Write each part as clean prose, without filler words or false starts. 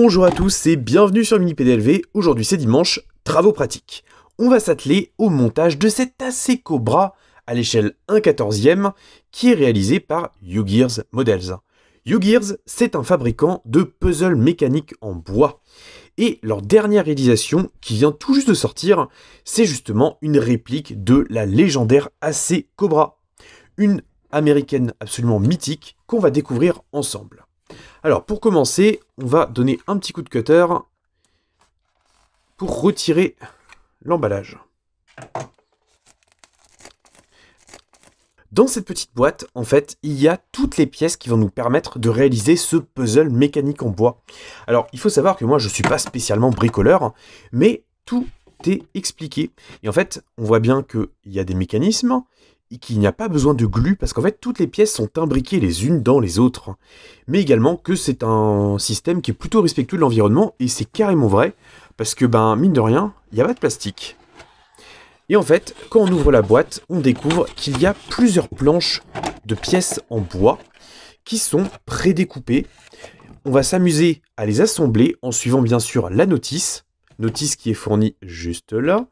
Bonjour à tous et bienvenue sur Mini PDLV. Aujourd'hui c'est dimanche, travaux pratiques. On va s'atteler au montage de cet AC Cobra à l'échelle 1/14e qui est réalisé par UGears Models. UGears, c'est un fabricant de puzzles mécaniques en bois. Et leur dernière réalisation, qui vient tout juste de sortir, c'est justement une réplique de la légendaire AC Cobra. Une américaine absolument mythique qu'on va découvrir ensemble. Alors pour commencer, on va donner un petit coup de cutter pour retirer l'emballage. Dans cette petite boîte, en fait, il y a toutes les pièces qui vont nous permettre de réaliser ce puzzle mécanique en bois. Alors, il faut savoir que moi, je ne suis pas spécialement bricoleur, mais tout est expliqué. Et en fait, on voit bien qu'il y a des mécanismes, et qu'il n'y a pas besoin de glu, parce qu'en fait, toutes les pièces sont imbriquées les unes dans les autres. Mais également que c'est un système qui est plutôt respectueux de l'environnement, et c'est carrément vrai, parce que, mine de rien, il n'y a pas de plastique. Et en fait, quand on ouvre la boîte, on découvre qu'il y a plusieurs planches de pièces en bois qui sont prédécoupées. On va s'amuser à les assembler en suivant bien sûr la notice qui est fournie juste là.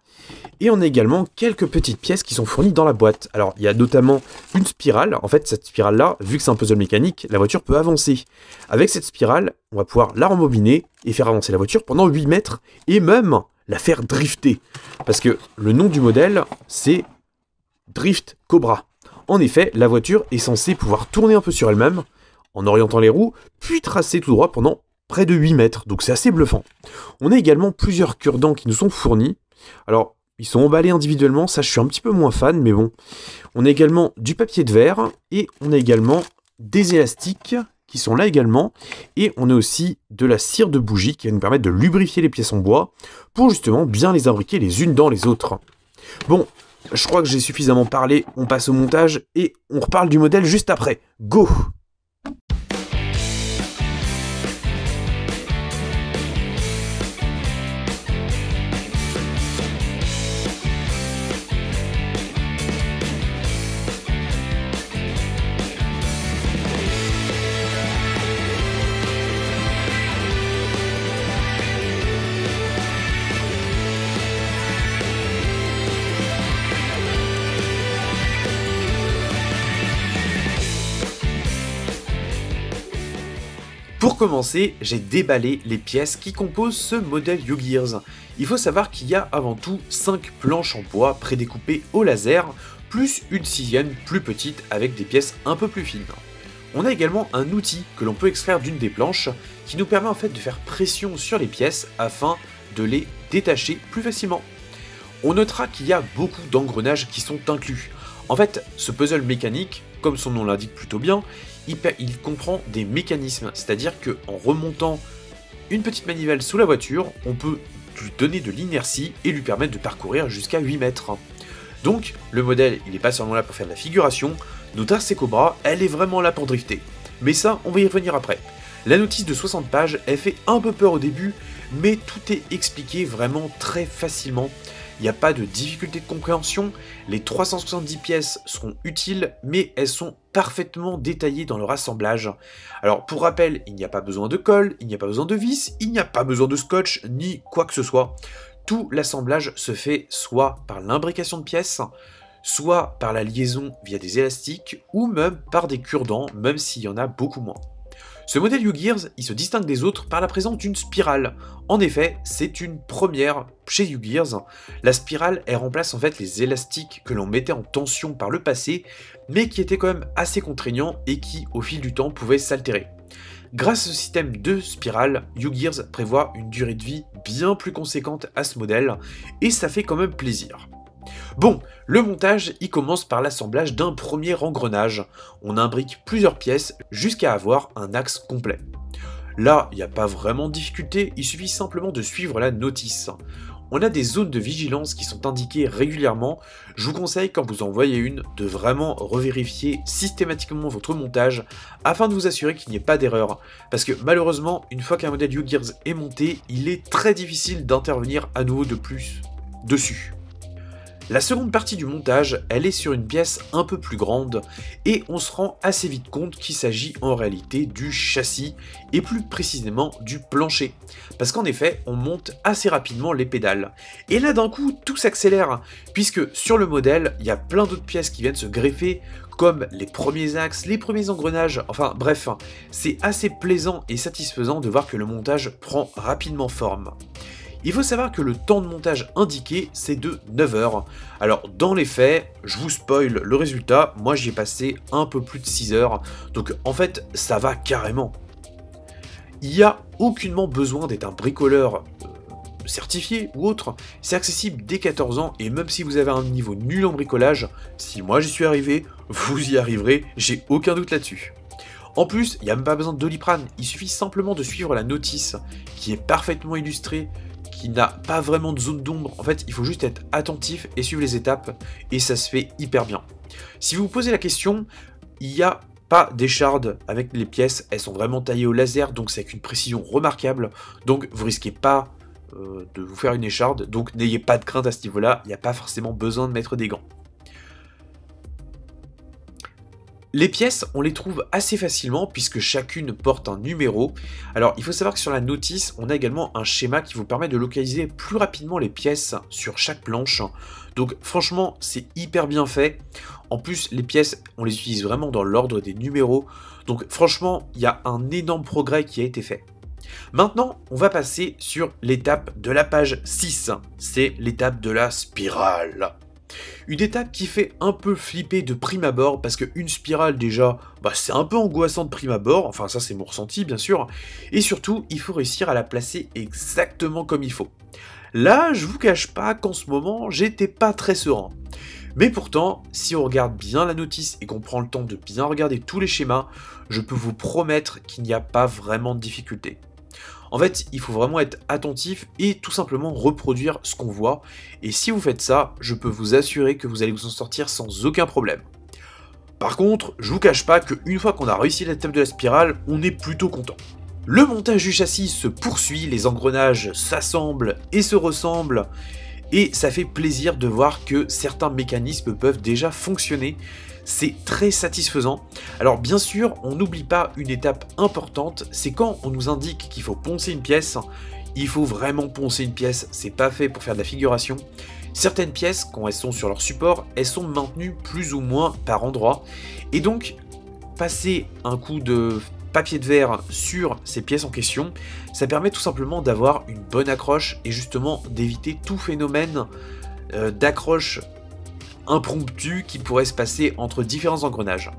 Et on a également quelques petites pièces qui sont fournies dans la boîte. Alors, il y a notamment une spirale. En fait, cette spirale-là, vu que c'est un puzzle mécanique, la voiture peut avancer. Avec cette spirale, on va pouvoir la rembobiner et faire avancer la voiture pendant 8 mètres et même la faire drifter. Parce que le nom du modèle, c'est Drift Cobra. En effet, la voiture est censée pouvoir tourner un peu sur elle-même, en orientant les roues, puis tracer tout droit pendant près de 8 mètres. Donc c'est assez bluffant. On a également plusieurs cure-dents qui nous sont fournis. Alors, ils sont emballés individuellement, ça je suis un petit peu moins fan, mais bon. On a également du papier de verre, et on a également des élastiques, qui sont là également, et on a aussi de la cire de bougie qui va nous permettre de lubrifier les pièces en bois pour justement bien les imbriquer les unes dans les autres. Bon, je crois que j'ai suffisamment parlé, on passe au montage et on reparle du modèle juste après. Go! Pour commencer, j'ai déballé les pièces qui composent ce modèle UGears. Il faut savoir qu'il y a avant tout 5 planches en bois prédécoupées au laser, plus une 6e plus petite avec des pièces un peu plus fines. On a également un outil que l'on peut extraire d'une des planches qui nous permet en fait de faire pression sur les pièces afin de les détacher plus facilement. On notera qu'il y a beaucoup d'engrenages qui sont inclus. En fait, ce puzzle mécanique, comme son nom l'indique plutôt bien, il comprend des mécanismes, c'est-à-dire qu'en remontant une petite manivelle sous la voiture, on peut lui donner de l'inertie et lui permettre de parcourir jusqu'à 8 mètres. Donc, le modèle, il n'est pas seulement là pour faire de la figuration, notre AC Cobra, elle est vraiment là pour drifter. Mais ça, on va y revenir après. La notice de 60 pages, elle fait un peu peur au début, mais tout est expliqué vraiment très facilement. Il n'y a pas de difficulté de compréhension, les 370 pièces seront utiles, mais elles sont parfaitement détaillées dans leur assemblage. Alors pour rappel, il n'y a pas besoin de colle, il n'y a pas besoin de vis, il n'y a pas besoin de scotch, ni quoi que ce soit. Tout l'assemblage se fait soit par l'imbrication de pièces, soit par la liaison via des élastiques, ou même par des cure-dents, même s'il y en a beaucoup moins. Ce modèle UGears, il se distingue des autres par la présence d'une spirale. En effet, c'est une première chez UGears. La spirale, elle remplace en fait les élastiques que l'on mettait en tension par le passé, mais qui étaient quand même assez contraignants et qui, au fil du temps, pouvaient s'altérer. Grâce au système de spirale, UGears prévoit une durée de vie bien plus conséquente à ce modèle, et ça fait quand même plaisir. Bon, le montage, il commence par l'assemblage d'un premier engrenage. On imbrique plusieurs pièces jusqu'à avoir un axe complet. Là, il n'y a pas vraiment de difficulté, il suffit simplement de suivre la notice. On a des zones de vigilance qui sont indiquées régulièrement. Je vous conseille, quand vous en voyez une, de vraiment revérifier systématiquement votre montage afin de vous assurer qu'il n'y ait pas d'erreur. Parce que malheureusement, une fois qu'un modèle UGears est monté, il est très difficile d'intervenir à nouveau de plus dessus. La seconde partie du montage, elle est sur une pièce un peu plus grande et on se rend assez vite compte qu'il s'agit en réalité du châssis et plus précisément du plancher. Parce qu'en effet, on monte assez rapidement les pédales. Et là d'un coup, tout s'accélère puisque sur le modèle, il y a plein d'autres pièces qui viennent se greffer comme les premiers axes, les premiers engrenages, enfin bref, c'est assez plaisant et satisfaisant de voir que le montage prend rapidement forme. Il faut savoir que le temps de montage indiqué, c'est de 9 heures. Alors, dans les faits, je vous spoil le résultat, moi j'y ai passé un peu plus de 6 heures, donc en fait, ça va carrément. Il n'y a aucunement besoin d'être un bricoleur certifié ou autre, c'est accessible dès 14 ans, et même si vous avez un niveau nul en bricolage, si moi j'y suis arrivé, vous y arriverez, j'ai aucun doute là-dessus. En plus, il n'y a même pas besoin de Doliprane, il suffit simplement de suivre la notice, qui est parfaitement illustrée, qui n'a pas vraiment de zone d'ombre. En fait, il faut juste être attentif et suivre les étapes, et ça se fait hyper bien. Si vous vous posez la question, il n'y a pas d'écharde avec les pièces, elles sont vraiment taillées au laser, donc c'est avec une précision remarquable, donc vous risquez pas de vous faire une écharde, donc n'ayez pas de crainte à ce niveau-là, il n'y a pas forcément besoin de mettre des gants. Les pièces, on les trouve assez facilement puisque chacune porte un numéro. Alors, il faut savoir que sur la notice, on a également un schéma qui vous permet de localiser plus rapidement les pièces sur chaque planche. Donc, franchement, c'est hyper bien fait. En plus, les pièces, on les utilise vraiment dans l'ordre des numéros. Donc, franchement, il y a un énorme progrès qui a été fait. Maintenant, on va passer sur l'étape de la page 6. C'est l'étape de la spirale. Une étape qui fait un peu flipper de prime abord, parce qu'une spirale déjà, c'est un peu angoissant de prime abord, enfin ça c'est mon ressenti bien sûr, et surtout il faut réussir à la placer exactement comme il faut. Là, je vous cache pas qu'en ce moment, j'étais pas très serein. Mais pourtant, si on regarde bien la notice et qu'on prend le temps de bien regarder tous les schémas, je peux vous promettre qu'il n'y a pas vraiment de difficulté. En fait, il faut vraiment être attentif et tout simplement reproduire ce qu'on voit. Et si vous faites ça, je peux vous assurer que vous allez vous en sortir sans aucun problème. Par contre, je vous cache pas qu'une fois qu'on a réussi l'étape de la spirale, on est plutôt content. Le montage du châssis se poursuit, les engrenages s'assemblent et se ressemblent. Et ça fait plaisir de voir que certains mécanismes peuvent déjà fonctionner. C'est très satisfaisant. Alors bien sûr, on n'oublie pas une étape importante, c'est quand on nous indique qu'il faut poncer une pièce, il faut vraiment poncer une pièce, c'est pas fait pour faire de la figuration. Certaines pièces, quand elles sont sur leur support, elles sont maintenues plus ou moins par endroit, et donc passer un coup de papier de verre sur ces pièces en question, ça permet tout simplement d'avoir une bonne accroche et justement d'éviter tout phénomène d'accroche impromptu qui pourrait se passer entre différents engrenages.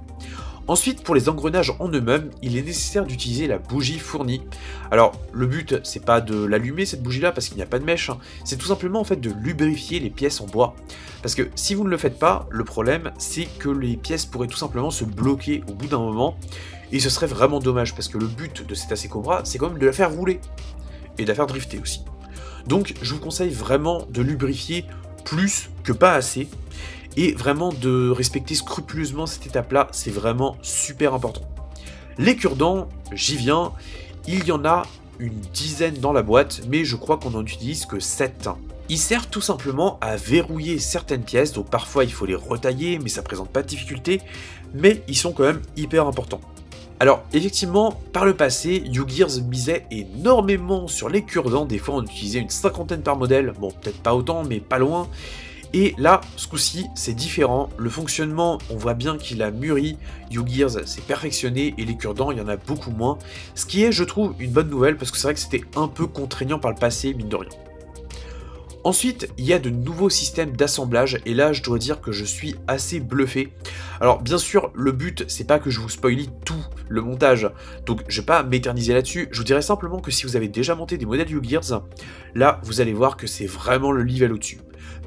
Ensuite, pour les engrenages en eux-mêmes, il est nécessaire d'utiliser la bougie fournie. Alors, le but, c'est pas de l'allumer cette bougie-là parce qu'il n'y a pas de mèche, c'est tout simplement en fait de lubrifier les pièces en bois. Parce que si vous ne le faites pas, le problème, c'est que les pièces pourraient tout simplement se bloquer au bout d'un moment, et ce serait vraiment dommage parce que le but de cet AC Cobra, c'est quand même de la faire rouler et de la faire drifter aussi. Donc, je vous conseille vraiment de lubrifier plus que pas assez, et vraiment de respecter scrupuleusement cette étape-là, c'est vraiment super important. Les cure-dents, j'y viens, il y en a une dizaine dans la boîte, mais je crois qu'on n'en utilise que 7. Ils servent tout simplement à verrouiller certaines pièces, donc parfois il faut les retailler, mais ça présente pas de difficulté, mais ils sont quand même hyper importants. Alors effectivement, par le passé, Ugears misait énormément sur les cure-dents, des fois on utilisait une cinquantaine par modèle, bon peut-être pas autant, mais pas loin. Et là, ce coup-ci, c'est différent. Le fonctionnement, on voit bien qu'il a mûri. Ugears s'est perfectionné et les cure-dents, il y en a beaucoup moins. Ce qui est, je trouve, une bonne nouvelle parce que c'est vrai que c'était un peu contraignant par le passé, mine de rien. Ensuite, il y a de nouveaux systèmes d'assemblage et là, je dois dire que je suis assez bluffé. Alors, bien sûr, le but, c'est pas que je vous spoilie tout le montage, donc je vais pas m'éterniser là-dessus. Je vous dirais simplement que si vous avez déjà monté des modèles Ugears, là, vous allez voir que c'est vraiment le level au-dessus.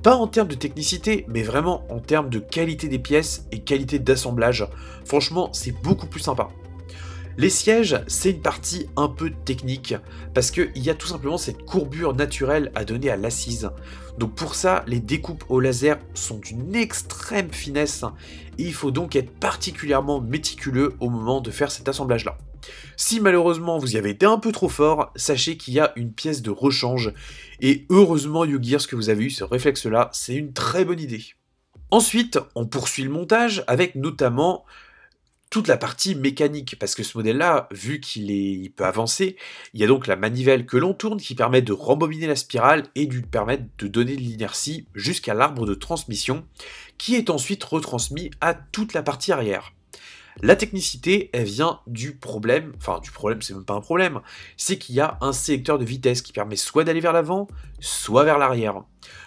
Pas en termes de technicité, mais vraiment en termes de qualité des pièces et qualité d'assemblage. Franchement, c'est beaucoup plus sympa. Les sièges, c'est une partie un peu technique, parce qu'il y a tout simplement cette courbure naturelle à donner à l'assise. Donc pour ça, les découpes au laser sont d'une extrême finesse, et il faut donc être particulièrement méticuleux au moment de faire cet assemblage-là. Si malheureusement vous y avez été un peu trop fort, sachez qu'il y a une pièce de rechange, et heureusement YouGears que vous avez eu ce réflexe-là, c'est une très bonne idée. Ensuite, on poursuit le montage avec notamment toute la partie mécanique, parce que ce modèle-là, vu il peut avancer, il y a donc la manivelle que l'on tourne qui permet de rembobiner la spirale et de lui permettre de donner de l'inertie jusqu'à l'arbre de transmission, qui est ensuite retransmis à toute la partie arrière. La technicité, elle vient du problème, c'est même pas un problème, c'est qu'il y a un sélecteur de vitesse qui permet soit d'aller vers l'avant, soit vers l'arrière.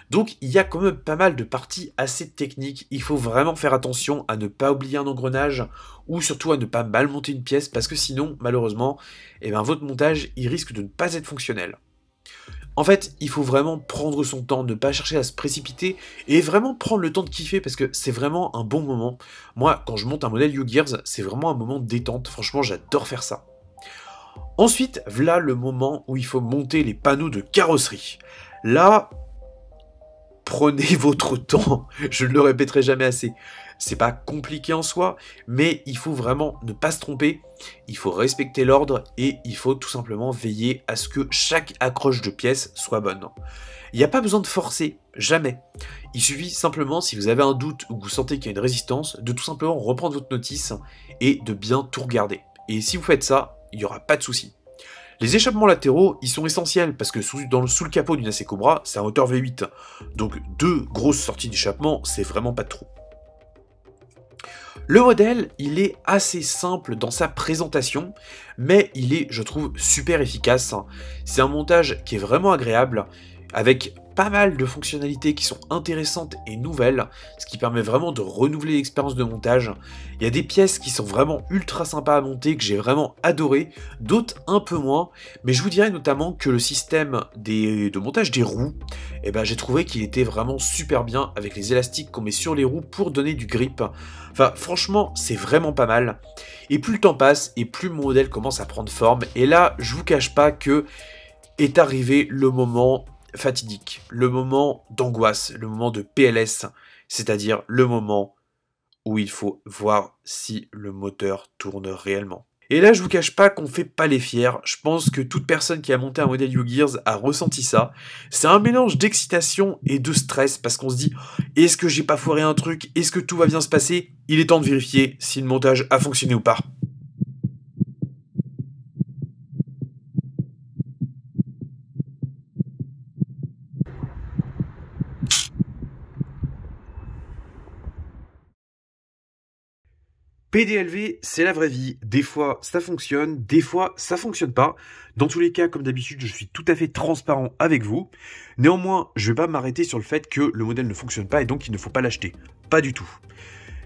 Donc il y a quand même pas mal de parties assez techniques, il faut vraiment faire attention à ne pas oublier un engrenage, ou surtout à ne pas mal monter une pièce, parce que sinon, malheureusement, votre montage, il risque de ne pas être fonctionnel. En fait, il faut vraiment prendre son temps, ne pas chercher à se précipiter, et vraiment prendre le temps de kiffer, parce que c'est vraiment un bon moment. Moi, quand je monte un modèle YouGears, c'est vraiment un moment de détente, franchement, j'adore faire ça. Ensuite, voilà le moment où il faut monter les panneaux de carrosserie. Là, prenez votre temps, je ne le répéterai jamais assez. C'est pas compliqué en soi, mais il faut vraiment ne pas se tromper, il faut respecter l'ordre et il faut tout simplement veiller à ce que chaque accroche de pièce soit bonne. Il n'y a pas besoin de forcer, jamais. Il suffit simplement, si vous avez un doute ou que vous sentez qu'il y a une résistance, de tout simplement reprendre votre notice et de bien tout regarder. Et si vous faites ça, il n'y aura pas de souci. Les échappements latéraux, ils sont essentiels parce que sous le capot d'une AC Cobra, c'est un moteur V8. Donc 2 grosses sorties d'échappement, c'est vraiment pas de trou. Le modèle, il est assez simple dans sa présentation, mais il est, je trouve, super efficace. C'est un montage qui est vraiment agréable, avec pas mal de fonctionnalités qui sont intéressantes et nouvelles, ce qui permet vraiment de renouveler l'expérience de montage. Il y a des pièces qui sont vraiment ultra sympas à monter, que j'ai vraiment adoré, d'autres un peu moins, mais je vous dirais notamment que le système de montage des roues, j'ai trouvé qu'il était vraiment super bien avec les élastiques qu'on met sur les roues pour donner du grip. Enfin, franchement, c'est vraiment pas mal. Et plus le temps passe, et plus mon modèle commence à prendre forme, et là, je vous cache pas que est arrivé le moment fatidique, le moment d'angoisse, le moment de PLS, c'est-à-dire le moment où il faut voir si le moteur tourne réellement. Et là, je vous cache pas qu'on fait pas les fiers, je pense que toute personne qui a monté un modèle YouGears a ressenti ça. C'est un mélange d'excitation et de stress, parce qu'on se dit, est-ce que j'ai pas foiré un truc? Est-ce que tout va bien se passer? Il est temps de vérifier si le montage a fonctionné ou pas. PDLV, c'est la vraie vie. Des fois, ça fonctionne, des fois, ça fonctionne pas. Dans tous les cas, comme d'habitude, je suis tout à fait transparent avec vous. Néanmoins, je vais pas m'arrêter sur le fait que le modèle ne fonctionne pas et donc il ne faut pas l'acheter. Pas du tout.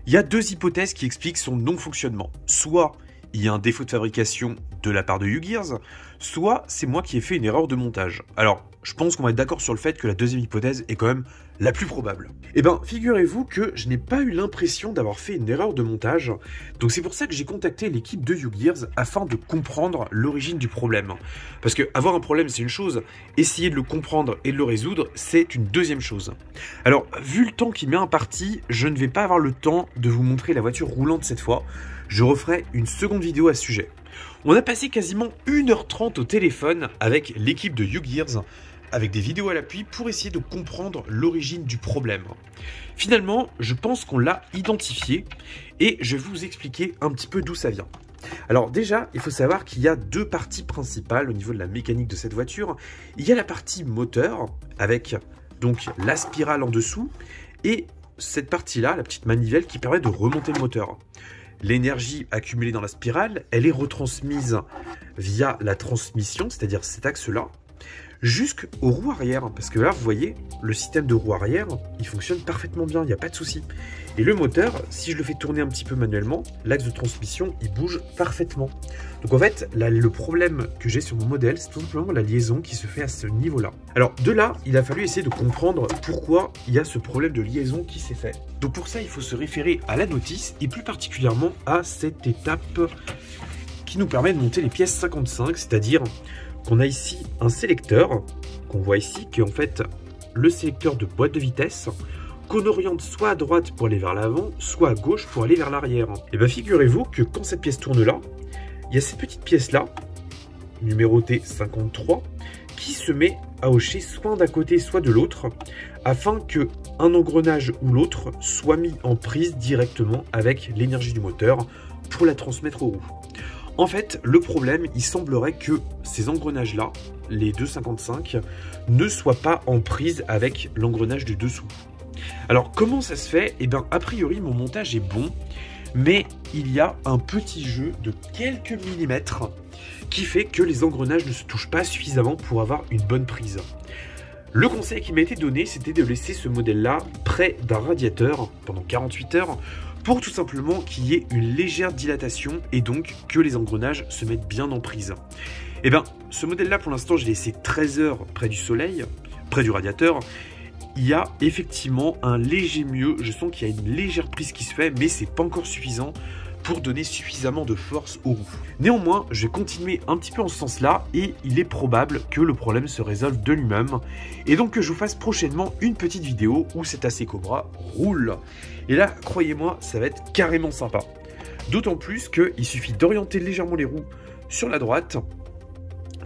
Il y a 2 hypothèses qui expliquent son non-fonctionnement. Soit il y a un défaut de fabrication de la part de YouGears, soit c'est moi qui ai fait une erreur de montage. Alors, je pense qu'on va être d'accord sur le fait que la deuxième hypothèse est quand même la plus probable. Eh ben, figurez-vous que je n'ai pas eu l'impression d'avoir fait une erreur de montage, donc c'est pour ça que j'ai contacté l'équipe de YouGears afin de comprendre l'origine du problème. Parce que avoir un problème, c'est une chose, essayer de le comprendre et de le résoudre, c'est une deuxième chose. Alors, vu le temps qui m'est imparti, je ne vais pas avoir le temps de vous montrer la voiture roulante cette fois, je referai une seconde vidéo à ce sujet. On a passé quasiment 1h30 au téléphone avec l'équipe de YouGears, avec des vidéos à l'appui pour essayer de comprendre l'origine du problème. Finalement, je pense qu'on l'a identifié et je vais vous expliquer un petit peu d'où ça vient. Alors déjà, il faut savoir qu'il y a 2 parties principales au niveau de la mécanique de cette voiture. Il y a la partie moteur avec donc la spirale en dessous et cette partie-là, la petite manivelle qui permet de remonter le moteur. L'énergie accumulée dans la spirale, elle est retransmise via la transmission, c'est-à-dire cet axe-là, jusqu'aux roues arrière. Parce que là, vous voyez, le système de roue arrière, il fonctionne parfaitement bien, il n'y a pas de souci. Et le moteur, si je le fais tourner un petit peu manuellement, l'axe de transmission, il bouge parfaitement. Donc en fait, le problème que j'ai sur mon modèle, c'est tout simplement la liaison qui se fait à ce niveau-là. Alors de là, il a fallu essayer de comprendre pourquoi il y a ce problème de liaison qui s'est fait. Donc pour ça, il faut se référer à la notice et plus particulièrement à cette étape qui nous permet de monter les pièces 55, c'est-à-dire qu'on a ici un sélecteur, qu'on voit ici, qui est en fait le sélecteur de boîte de vitesse, qu'on oriente soit à droite pour aller vers l'avant, soit à gauche pour aller vers l'arrière. Et bien figurez-vous que quand cette pièce tourne là, il y a cette petite pièce-là, numérotée 53, qui se met à hocher soit d'un côté, soit de l'autre, afin que un engrenage ou l'autre soit mis en prise directement avec l'énergie du moteur pour la transmettre aux roues. En fait, le problème, il semblerait que ces engrenages-là, les 255, ne soient pas en prise avec l'engrenage du dessous. Alors, comment ça se fait? Eh bien, a priori, mon montage est bon, mais il y a un petit jeu de quelques millimètres qui fait que les engrenages ne se touchent pas suffisamment pour avoir une bonne prise. Le conseil qui m'a été donné, c'était de laisser ce modèle-là près d'un radiateur pendant 48 heures pour tout simplement qu'il y ait une légère dilatation et donc que les engrenages se mettent bien en prise. Et bien, ce modèle-là, pour l'instant, je l'ai laissé 13 heures près du soleil, près du radiateur. Il y a effectivement un léger mieux, je sens qu'il y a une légère prise qui se fait, mais c'est pas encore suffisant pour donner suffisamment de force aux roues. Néanmoins, je vais continuer un petit peu en ce sens-là et il est probable que le problème se résolve de lui-même et donc que je vous fasse prochainement une petite vidéo où cet AC Cobra roule. Et là, croyez-moi, ça va être carrément sympa. D'autant plus qu'il suffit d'orienter légèrement les roues sur la droite,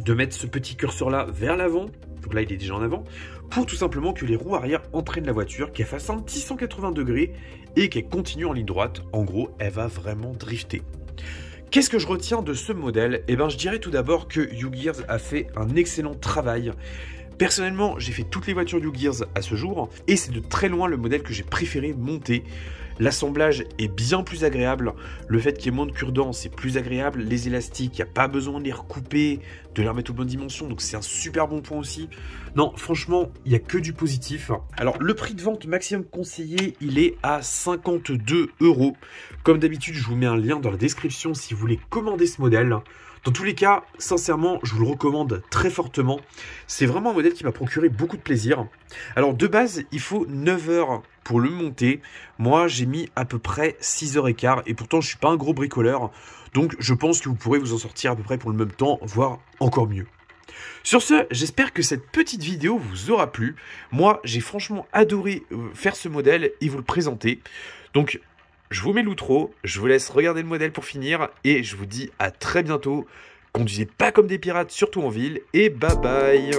de mettre ce petit curseur-là vers l'avant, donc là il est déjà en avant, pour tout simplement que les roues arrière entraînent la voiture, qu'elle fasse un petit 180 degrés et qu'elle continue en ligne droite. En gros, elle va vraiment drifter. Qu'est-ce que je retiens de ce modèle? Eh bien, je dirais tout d'abord que UGears a fait un excellent travail. Personnellement, j'ai fait toutes les voitures UGears à ce jour et c'est de très loin le modèle que j'ai préféré monter. L'assemblage est bien plus agréable, le fait qu'il y ait moins de cure-dents, c'est plus agréable, les élastiques, il n'y a pas besoin de les recouper, de les remettre aux bonnes dimensions, donc c'est un super bon point aussi. Non, franchement, il n'y a que du positif. Alors, le prix de vente maximum conseillé, il est à 52 €. Comme d'habitude, je vous mets un lien dans la description si vous voulez commander ce modèle. Dans tous les cas, sincèrement, je vous le recommande très fortement. C'est vraiment un modèle qui m'a procuré beaucoup de plaisir. Alors, de base, il faut 9 heures pour le monter. Moi, j'ai mis à peu près 6h15 et pourtant, je ne suis pas un gros bricoleur. Donc, je pense que vous pourrez vous en sortir à peu près pour le même temps, voire encore mieux. Sur ce, j'espère que cette petite vidéo vous aura plu. Moi, j'ai franchement adoré faire ce modèle et vous le présenter. Donc, je vous mets l'outro, je vous laisse regarder le modèle pour finir et je vous dis à très bientôt. Conduisez pas comme des pirates, surtout en ville, et bye bye.